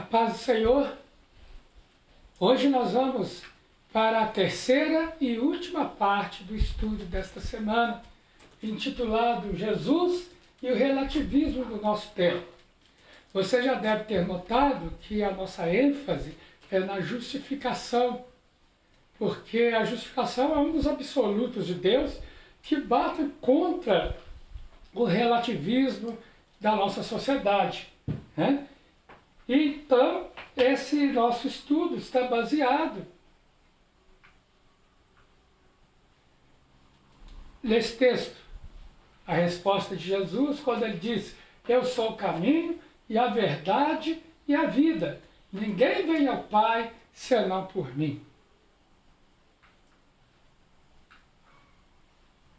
Paz do Senhor. Hoje nós vamos para a terceira e última parte do estudo desta semana, intitulado Jesus e o relativismo do nosso tempo. Você já deve ter notado que a nossa ênfase é na justificação, porque a justificação é um dos absolutos de Deus que bate contra o relativismo da nossa sociedade, né? Então, esse nosso estudo está baseado nesse texto. A resposta de Jesus, quando ele diz: eu sou o caminho e a verdade e a vida. Ninguém vem ao Pai senão por mim.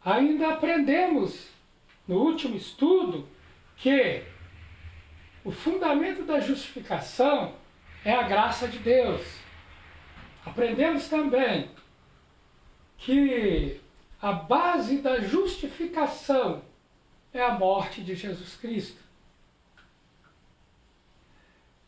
Ainda aprendemos no último estudo que o fundamento da justificação é a graça de Deus. Aprendemos também que a base da justificação é a morte de Jesus Cristo.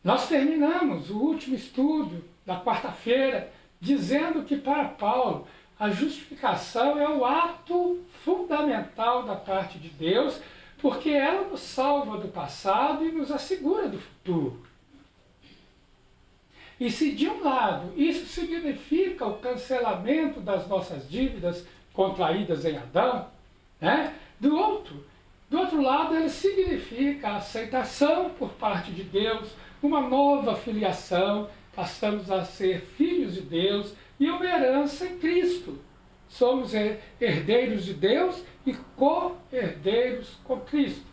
Nós terminamos o último estudo da quarta-feira dizendo que para Paulo a justificação é o ato fundamental da parte de Deus, porque ela nos salva do passado e nos assegura do futuro. E se de um lado isso significa o cancelamento das nossas dívidas contraídas em Adão, né? Do outro lado ele significa a aceitação por parte de Deus, uma nova filiação, passamos a ser filhos de Deus e uma herança em Cristo. Somos herdeiros de Deus e co-herdeiros com Cristo.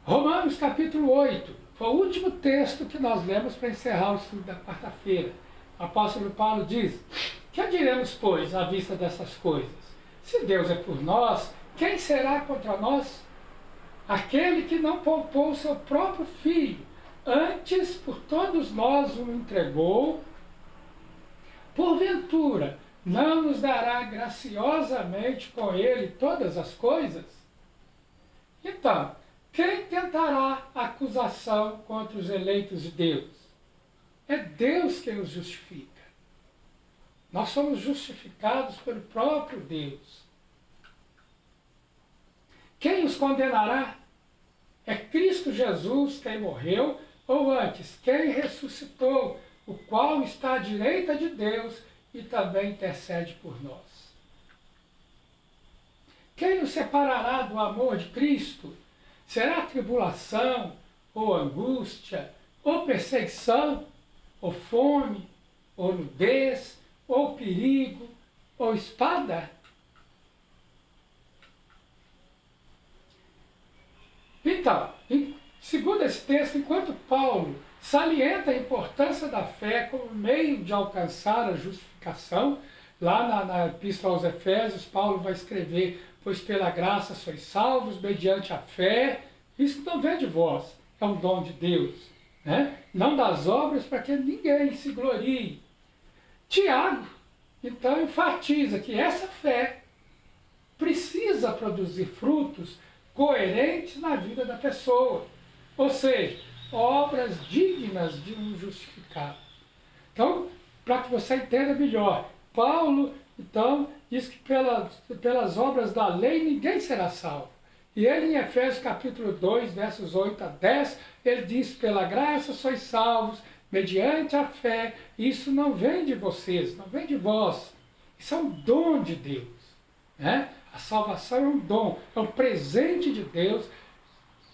Romanos capítulo 8, foi o último texto que nós lemos para encerrar o estudo da quarta-feira. O apóstolo Paulo diz: que diremos, pois, à vista dessas coisas? Se Deus é por nós, quem será contra nós? Aquele que não poupou o seu próprio filho, antes por todos nós o entregou, porventura não nos dará graciosamente com ele todas as coisas? Então, quem tentará acusação contra os eleitos de Deus? É Deus quem os justifica. Nós somos justificados pelo próprio Deus. Quem os condenará? É Cristo Jesus quem morreu, ou antes, quem ressuscitou, o qual está à direita de Deus e também intercede por nós. Quem nos separará do amor de Cristo? Será tribulação, ou angústia, ou perseguição, ou fome, ou nudez, ou perigo, ou espada? Então, segundo esse texto, enquanto Paulo salienta a importância da fé como meio de alcançar a justificação, lá na Epístola aos Efésios, Paulo vai escrever: pois pela graça sois salvos mediante a fé. Isso não vem de vós, é um dom de Deus, né? Não das obras para que ninguém se glorie. Tiago, então, enfatiza que essa fé precisa produzir frutos coerentes na vida da pessoa, ou seja, obras dignas de um justificado. Então, para que você entenda melhor, Paulo, então, diz que pelas obras da lei ninguém será salvo. E ele, em Efésios capítulo 2, versos 8 a 10, ele diz: pela graça sois salvos, mediante a fé. Isso não vem de vocês, não vem de vós. Isso é um dom de Deus, né? A salvação é um dom, é um presente de Deus,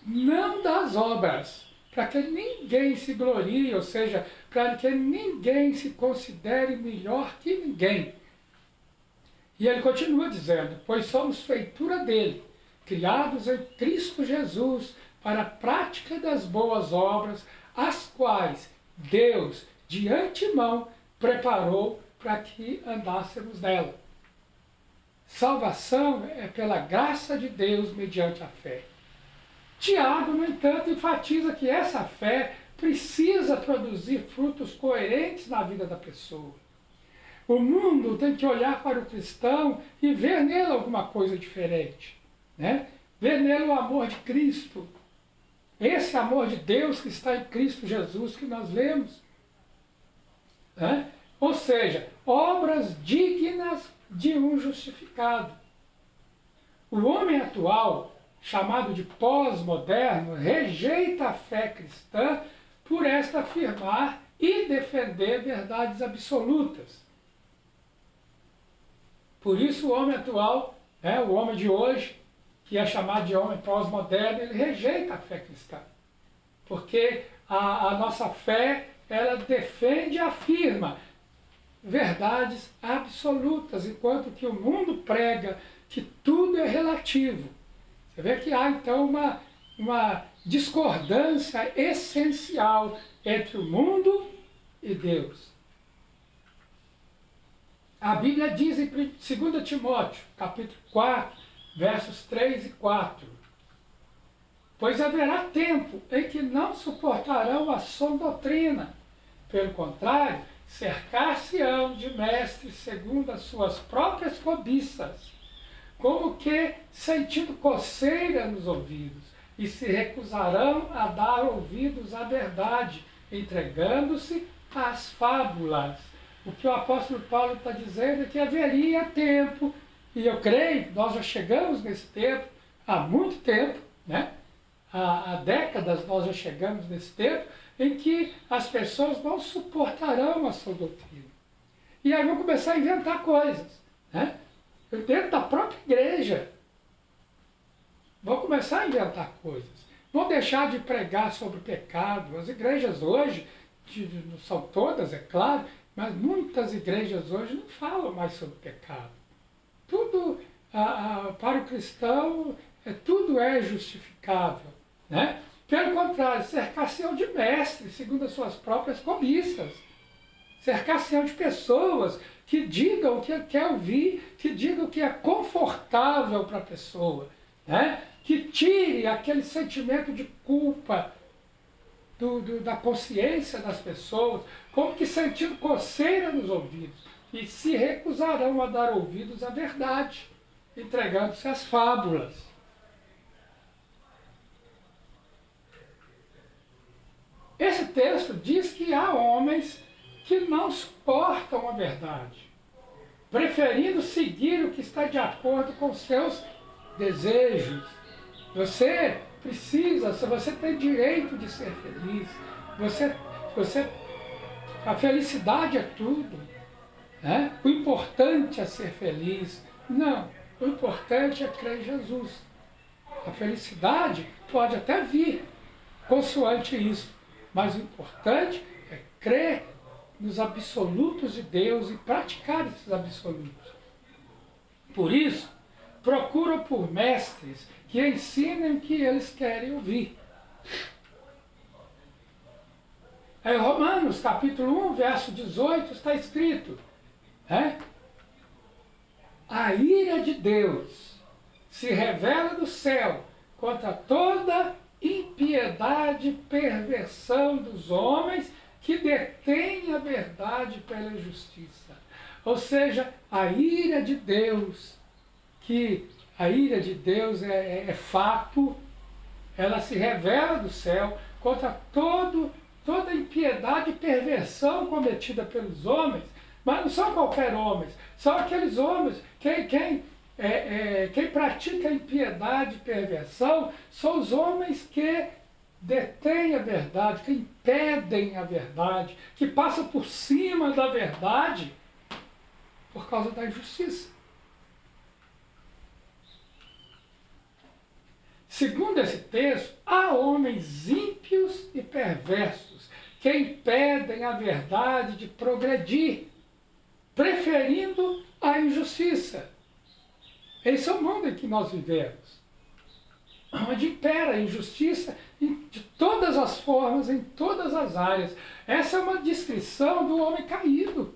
não das obras, para que ninguém se glorie, ou seja, para que ninguém se considere melhor que ninguém. E ele continua dizendo: pois somos feitura dele, criados em Cristo Jesus, para a prática das boas obras, as quais Deus, de antemão, preparou para que andássemos nela. Salvação é pela graça de Deus mediante a fé. Tiago, no entanto, enfatiza que essa fé precisa produzir frutos coerentes na vida da pessoa. O mundo tem que olhar para o cristão e ver nele alguma coisa diferente. né? Vê nele o amor de Cristo. Esse amor de Deus que está em Cristo Jesus que nós lemos. Né? Ou seja, obras dignas de um justificado. O homem atual, chamado de pós-moderno, rejeita a fé cristã por esta afirmar e defender verdades absolutas. Por isso o homem atual, né, o homem de hoje, que é chamado de homem pós-moderno, ele rejeita a fé cristã. Porque a nossa fé, ela defende e afirma verdades absolutas, enquanto que o mundo prega que tudo é relativo. Você vê que há então uma discordância essencial entre o mundo e Deus. A Bíblia diz em 2 Timóteo, capítulo 4, versos 3 e 4. Pois haverá tempo em que não suportarão a sã doutrina. Pelo contrário, cercar-se-ão de mestres segundo as suas próprias cobiças, como que sentindo coceira nos ouvidos, e se recusarão a dar ouvidos à verdade, entregando-se às fábulas. O que o apóstolo Paulo está dizendo é que haveria tempo, e eu creio que nós já chegamos nesse tempo, há muito tempo, né? Há décadas nós já chegamos nesse tempo, em que as pessoas não suportarão a sua doutrina. E aí vão começar a inventar coisas, né? Dentro da própria igreja. Vão começar a inventar coisas. Vão deixar de pregar sobre o pecado. As igrejas hoje, não são todas, é claro, mas muitas igrejas hoje não falam mais sobre pecado. Tudo, para o cristão, tudo é justificável, né? Pelo contrário, cercar-se-ão de mestres, segundo as suas próprias cobiças. Cercar-se-ão de pessoas que digam o que ele quer ouvir, que digam o que é confortável para a pessoa, né? Que tire aquele sentimento de culpa da consciência das pessoas, como que sentindo coceira nos ouvidos, e se recusarão a dar ouvidos à verdade, entregando-se às fábulas. Esse texto diz que há homens que não suportam a verdade, preferindo seguir o que está de acordo com seus desejos. Você precisa, você tem direito de ser feliz. A felicidade é tudo, né? O importante é ser feliz. Não, o importante é crer em Jesus. A felicidade pode até vir consoante isso, mas o importante é crer nos absolutos de Deus e praticar esses absolutos. Por isso, procuram por mestres que ensinem o que eles querem ouvir. Em Romanos, capítulo 1, verso 18, está escrito, né? A ira de Deus se revela do céu contra toda impiedade e perversão dos homens que detêm a verdade pela justiça. Ou seja, a ira de Deus, que a ira de Deus é fato, ela se revela do céu contra toda impiedade e perversão cometida pelos homens, mas não são qualquer homens, são aqueles homens, quem pratica impiedade e perversão são os homens que detêm a verdade, que impedem a verdade, que passam por cima da verdade por causa da injustiça. Segundo esse texto, há homens ímpios e perversos que impedem a verdade de progredir, preferindo a injustiça. Esse é o mundo em que nós vivemos, onde impera a injustiça de todas as formas, em todas as áreas. Essa é uma descrição do homem caído,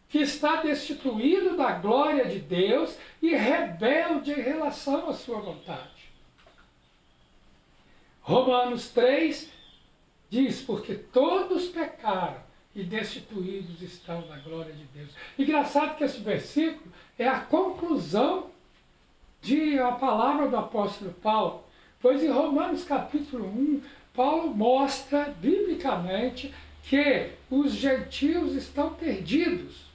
que está destituído da glória de Deus e rebelde em relação à sua vontade. Romanos 3 diz, porque todos pecaram e destituídos estão da glória de Deus. Engraçado que esse versículo é a conclusão a palavra do apóstolo Paulo, pois em Romanos capítulo 1, Paulo mostra biblicamente que os gentios estão perdidos,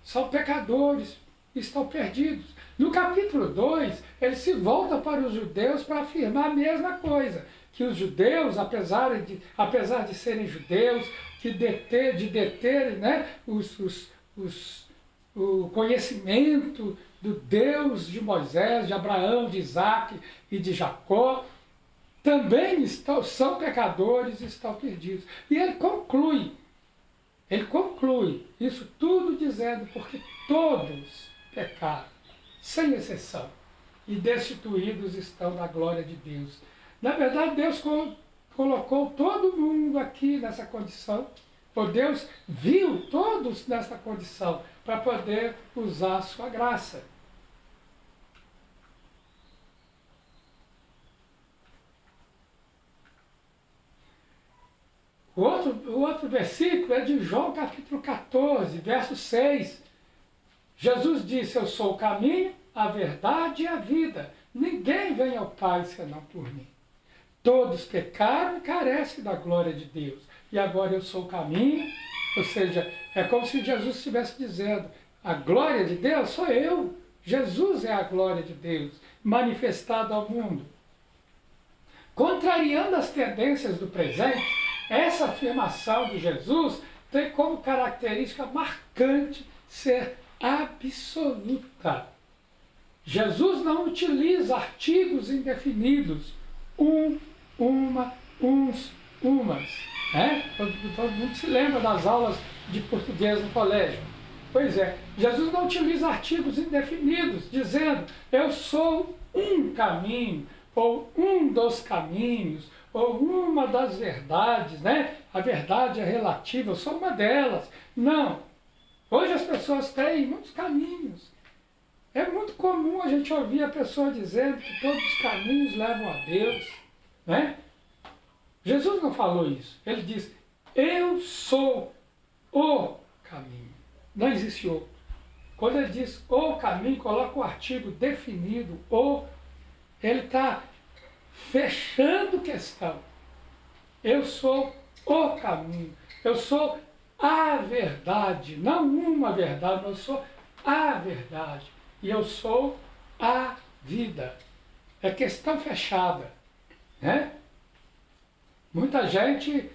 são pecadores, estão perdidos. No capítulo 2, ele se volta para os judeus para afirmar a mesma coisa, que os judeus, apesar de serem judeus, de deterem, né, o conhecimento do Deus de Moisés, de Abraão, de Isaac e de Jacó, também são pecadores e estão perdidos. E ele conclui isso tudo dizendo, porque todos pecaram, sem exceção, e destituídos estão da glória de Deus. Na verdade, Deus colocou todo mundo aqui nessa condição, ou Deus viu todos nessa condição, para poder usar a sua graça. O outro versículo é de João capítulo 14, verso 6. Jesus disse, eu sou o caminho, a verdade e a vida. Ninguém vem ao Pai senão por mim. Todos pecaram e carecem da glória de Deus. E agora eu sou o caminho, ou seja, é como se Jesus estivesse dizendo, a glória de Deus sou eu. Jesus é a glória de Deus, manifestada ao mundo. Contrariando as tendências do presente, essa afirmação de Jesus tem como característica marcante ser absoluta. Jesus não utiliza artigos indefinidos, uma, uns, umas. Todo mundo se lembra das aulas de português no colégio. Pois é, Jesus não utiliza artigos indefinidos, dizendo, eu sou um caminho, ou um dos caminhos, ou uma das verdades, né? A verdade é relativa, eu sou uma delas. Não. Hoje as pessoas têm muitos caminhos. É muito comum a gente ouvir a pessoa dizendo que todos os caminhos levam a Deus, né? Jesus não falou isso. Ele diz, eu sou o caminho. Não existe outro. Quando ele diz o caminho, coloca o artigo definido, ele está fechando questão. Eu sou o caminho. Eu sou a verdade. Não uma verdade, mas eu sou a verdade. E eu sou a vida. É questão fechada, né? Muita gente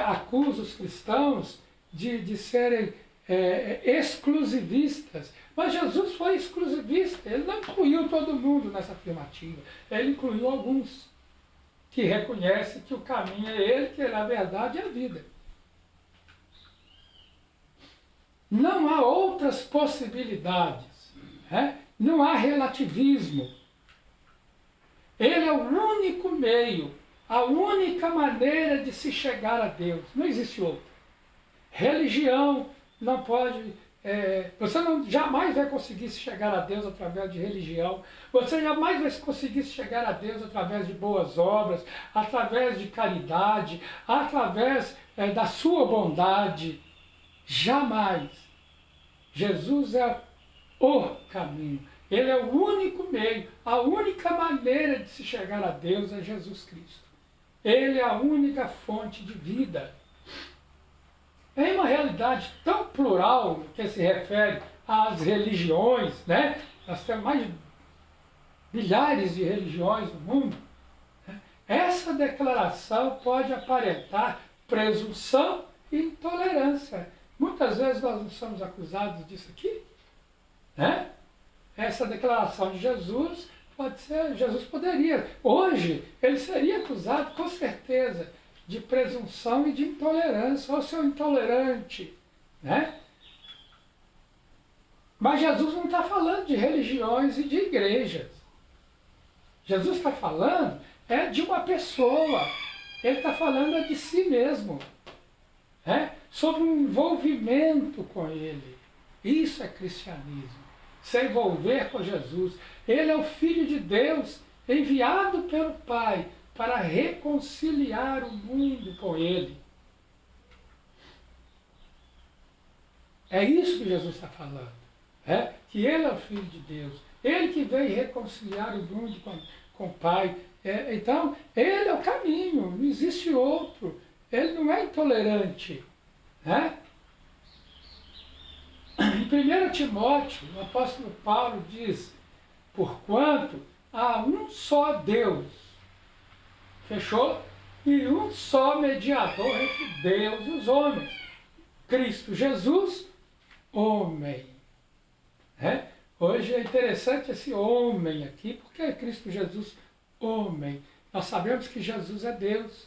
acusa os cristãos de serem exclusivistas. Mas Jesus foi exclusivista. Ele não incluiu todo mundo nessa afirmativa. Ele incluiu alguns que reconhecem que o caminho é ele, que ele é a verdade e a vida. Não há outras possibilidades. Não há relativismo. Ele é o único meio, a única maneira de se chegar a Deus. Não existe outra. Religião não pode... você jamais vai conseguir se chegar a Deus através de religião. Você jamais vai conseguir se chegar a Deus através de boas obras, através de caridade, através da sua bondade. Jamais. Jesus é o caminho. Ele é o único meio. A única maneira de se chegar a Deus é Jesus Cristo. Ele é a única fonte de vida. Em uma realidade tão plural que se refere às religiões, né? Nós temos mais de milhares de religiões no mundo. Essa declaração pode aparentar presunção e intolerância. Muitas vezes nós não somos acusados disso aqui, né? Essa declaração de Jesus pode ser, Jesus poderia, hoje ele seria acusado com certeza de presunção e de intolerância, ou seu intolerante, né? Mas Jesus não está falando de religiões e de igrejas. Jesus está falando de uma pessoa. Ele está falando de si mesmo, sobre um envolvimento com ele. Isso é cristianismo. Se envolver com Jesus. Ele é o Filho de Deus, enviado pelo Pai para reconciliar o mundo com ele. É isso que Jesus está falando. que Ele é o Filho de Deus, Ele que veio reconciliar o mundo com o Pai. Então, Ele é o caminho, não existe outro. Ele não é intolerante. Né? Em 1 Timóteo, o apóstolo Paulo diz, porquanto há um só Deus, fechou? E um só mediador entre Deus e os homens, Cristo Jesus, homem. Hoje é interessante esse homem aqui, porque é Cristo Jesus, homem. Nós sabemos que Jesus é Deus.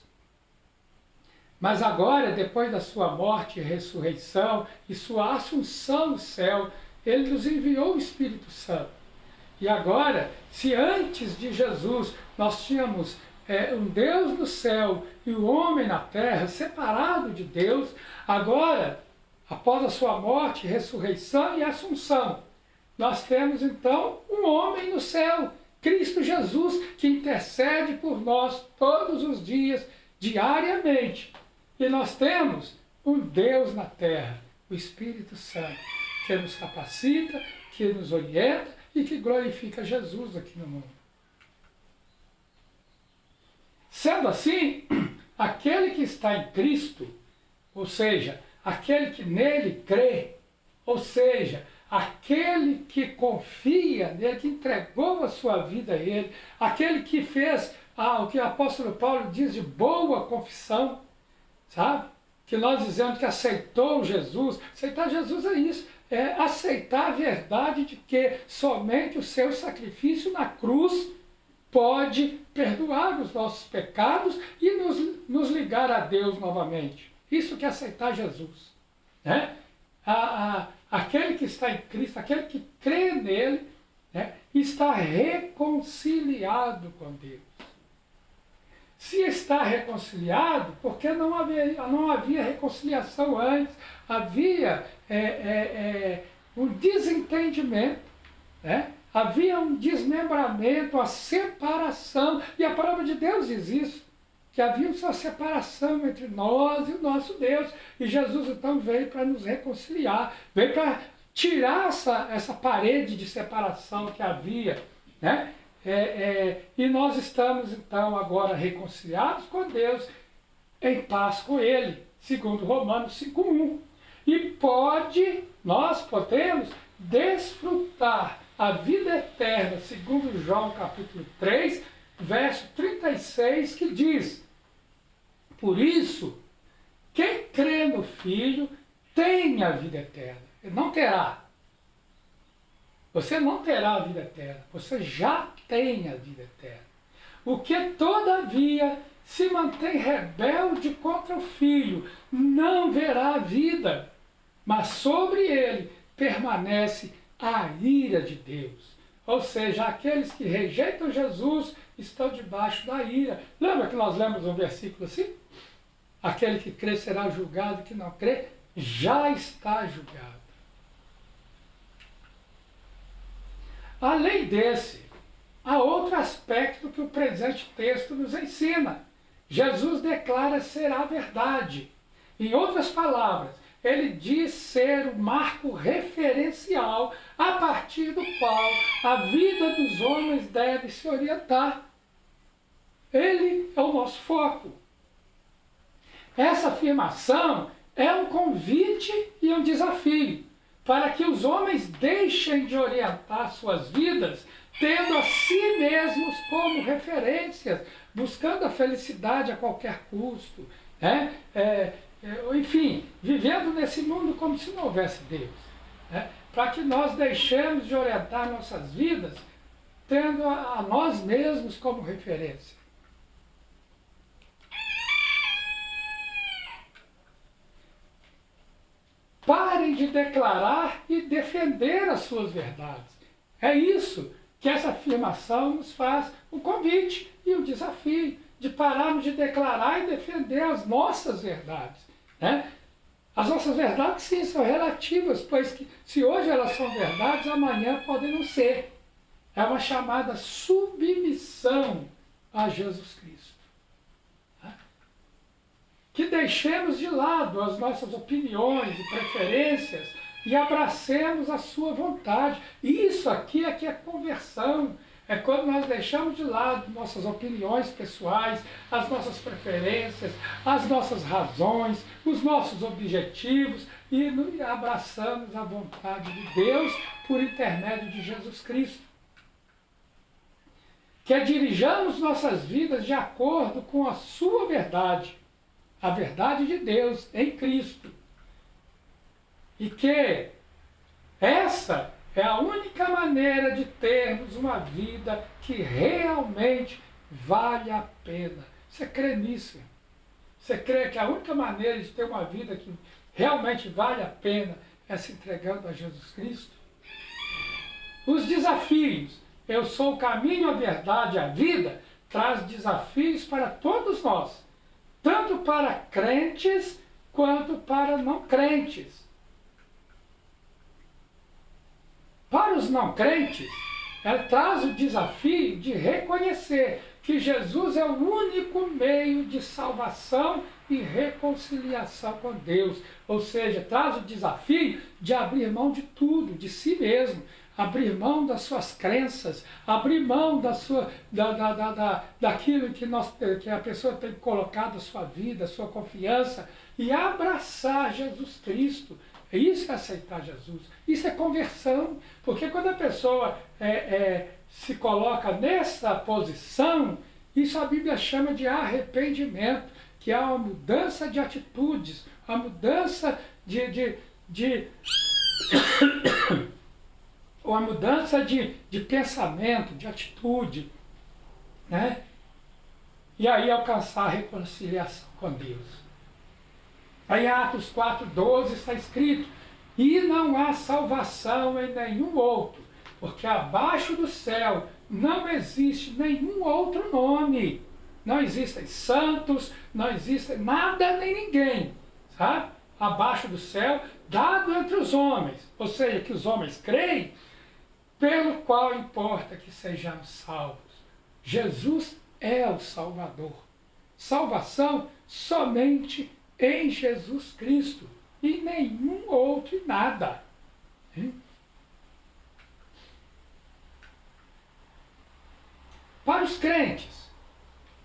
Mas agora, depois da sua morte e ressurreição e sua assunção no céu, Ele nos enviou o Espírito Santo. E agora, se antes de Jesus nós tínhamos um Deus no céu e o homem na terra, separado de Deus, agora, após a sua morte, ressurreição e assunção, nós temos então um homem no céu, Cristo Jesus, que intercede por nós todos os dias, diariamente. E nós temos um Deus na terra, o Espírito Santo, que nos capacita, que nos orienta e que glorifica Jesus aqui no mundo. Sendo assim, aquele que está em Cristo, ou seja, aquele que nele crê, ou seja, aquele que confia nele, que entregou a sua vida a ele, aquele que fez o que o apóstolo Paulo diz de boa confissão, sabe? Que nós dizemos que aceitou Jesus. Aceitar Jesus é isso, é aceitar a verdade de que somente o seu sacrifício na cruz pode perdoar os nossos pecados e nos ligar a Deus novamente. Isso que é aceitar Jesus. Né? Aquele que está em Cristo, aquele que crê nele, né, está reconciliado com Deus. Se está reconciliado, porque não havia reconciliação antes, havia um desentendimento, né? Havia um desmembramento, a separação, e a palavra de Deus diz isso, que havia uma separação entre nós e o nosso Deus, e Jesus então veio para nos reconciliar, veio para tirar essa parede de separação que havia, né? E nós estamos então agora reconciliados com Deus, em paz com Ele, segundo Romanos 5:1. E nós podemos desfrutar a vida eterna, segundo João capítulo 3, verso 36, que diz: por isso, quem crê no Filho tem a vida eterna. Ele não terá. Você não terá a vida eterna, você já tem a vida eterna. O que, todavia, se mantém rebelde contra o Filho, não verá a vida, mas sobre ele permanece a ira de Deus. Ou seja, aqueles que rejeitam Jesus estão debaixo da ira. Lembra que nós lemos um versículo assim? Aquele que crê será julgado, que não crê já está julgado. Além desse, há outro aspecto que o presente texto nos ensina. Jesus declara ser a verdade. Em outras palavras, ele diz ser o marco referencial a partir do qual a vida dos homens deve se orientar. Ele é o nosso foco. Essa afirmação é um convite e um desafio para que os homens deixem de orientar suas vidas tendo a si mesmos como referências, buscando a felicidade a qualquer custo, né? Enfim, vivendo nesse mundo como se não houvesse Deus, né? Para que nós deixemos de orientar nossas vidas tendo a nós mesmos como referência. Parem de declarar e defender as suas verdades. É isso que essa afirmação nos faz, o convite e o desafio de pararmos de declarar e defender as nossas verdades. Né? As nossas verdades, sim, são relativas, pois que, se hoje elas são verdades, amanhã podem não ser. É uma chamada submissão a Jesus Cristo. Que deixemos de lado as nossas opiniões e preferências e abracemos a sua vontade. Isso aqui é que é conversão. É quando nós deixamos de lado nossas opiniões pessoais, as nossas preferências, as nossas razões, os nossos objetivos e abraçamos a vontade de Deus por intermédio de Jesus Cristo. Que dirijamos nossas vidas de acordo com a sua verdade, a verdade de Deus em Cristo. E que essa é a única maneira de termos uma vida que realmente vale a pena. Você crê nisso? Você crê que a única maneira de ter uma vida que realmente vale a pena é se entregando a Jesus Cristo? Os desafios, eu sou o caminho, a verdade e a vida, traz desafios para todos nós, tanto para crentes quanto para não crentes. Para os não crentes, ela traz o desafio de reconhecer que Jesus é o único meio de salvação e reconciliação com Deus. Ou seja, traz o desafio de abrir mão de tudo, de si mesmo, abrir mão das suas crenças, abrir mão daquilo que a pessoa tem colocado a sua vida, a sua confiança, e abraçar Jesus Cristo. Isso é aceitar Jesus, isso é conversão, porque quando a pessoa se coloca nessa posição, isso a Bíblia chama de arrependimento, que é uma mudança de atitudes, uma mudança uma mudança de pensamento, de atitude, né? E aí alcançar a reconciliação com Deus. Aí em Atos 4,12 está escrito: e não há salvação em nenhum outro, porque abaixo do céu não existe nenhum outro nome. Não existem santos, não existe nada nem ninguém, sabe? Abaixo do céu, dado entre os homens. Ou seja, que os homens creem, pelo qual importa que sejamos salvos. Jesus é o Salvador. Salvação somente em Jesus Cristo e nenhum outro e nada. Para os crentes,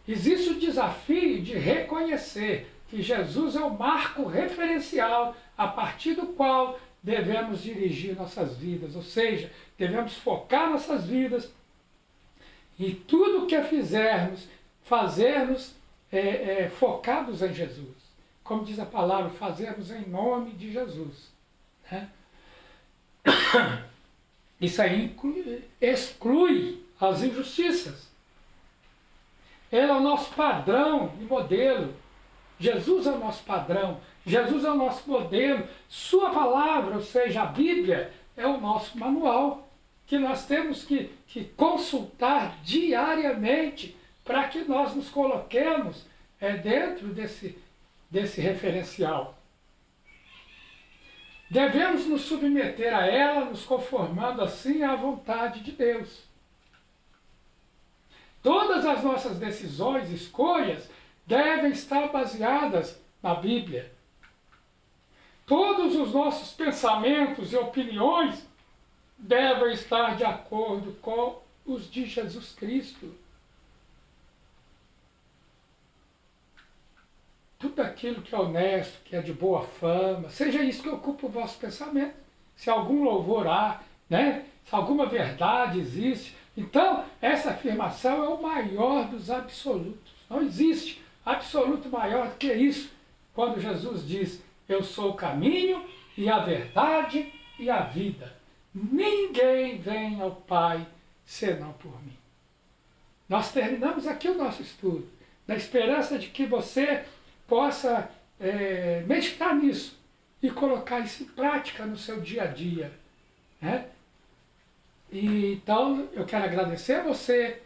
existe o desafio de reconhecer que Jesus é o marco referencial a partir do qual devemos dirigir nossas vidas, ou seja, devemos focar nossas vidas e tudo o que fizermos, fazermos focados em Jesus. Como diz a palavra, fazermos em nome de Jesus. Né? Isso aí exclui as injustiças. Ele é o nosso padrão e modelo. Jesus é o nosso padrão. Jesus é o nosso modelo. Sua palavra, ou seja, a Bíblia, é o nosso manual, que nós temos que consultar diariamente para que nós nos coloquemos dentro desse referencial. Devemos nos submeter a ela, nos conformando assim à vontade de Deus. Todas as nossas decisões, escolhas, devem estar baseadas na Bíblia. Todos os nossos pensamentos e opiniões devem estar de acordo com os de Jesus Cristo. Tudo aquilo que é honesto, que é de boa fama, seja isso que ocupa o vosso pensamento. Se algum louvor há, né? Se alguma verdade existe. Então, essa afirmação é o maior dos absolutos. Não existe absoluto maior do que isso. Quando Jesus diz: eu sou o caminho e a verdade e a vida. Ninguém vem ao Pai senão por mim. Nós terminamos aqui o nosso estudo, na esperança de que você possa meditar nisso e colocar isso em prática no seu dia a dia. Né? E, então, eu quero agradecer a você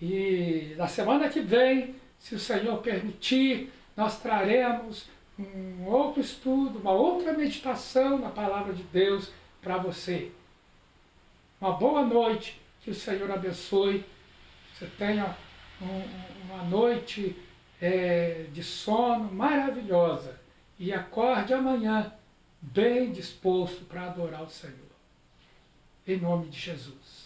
e na semana que vem, se o Senhor permitir, nós traremos um outro estudo, uma outra meditação na Palavra de Deus para você. Uma boa noite, que o Senhor abençoe, você tenha uma noite de sono maravilhosa e acorde amanhã bem disposto para adorar o Senhor. Em nome de Jesus.